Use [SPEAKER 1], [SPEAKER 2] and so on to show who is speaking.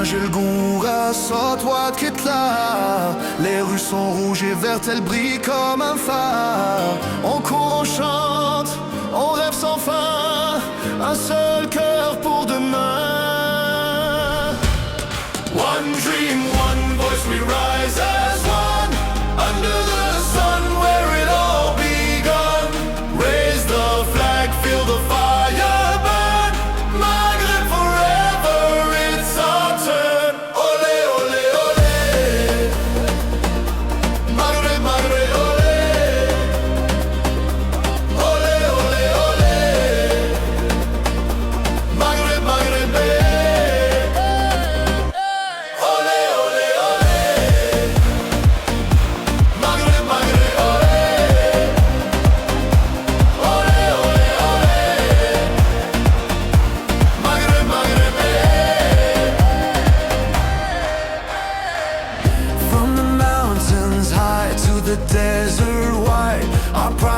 [SPEAKER 1] j'ai le goût à toi de quitte là. Les rues sont rouges et vertes, elles brillent comme un phare. On court, on chante, on rêve sans fin. Un seul cœur pour demain. One dream, one voice, we rise as one. Under the sun where it all begun. Raise the flag, feel the fire burn. Maghreb forever, it's our turn. Olé, olé, olé. Maghreb, Maghreb, olé. Olé, olé, olé. Maghreb, Maghreb, olé, olé, olé. Maghreb, Maghreb, olé. Olé, olé, olé. Maghreb, Maghreb, From the mountains high to the desert wide, our pride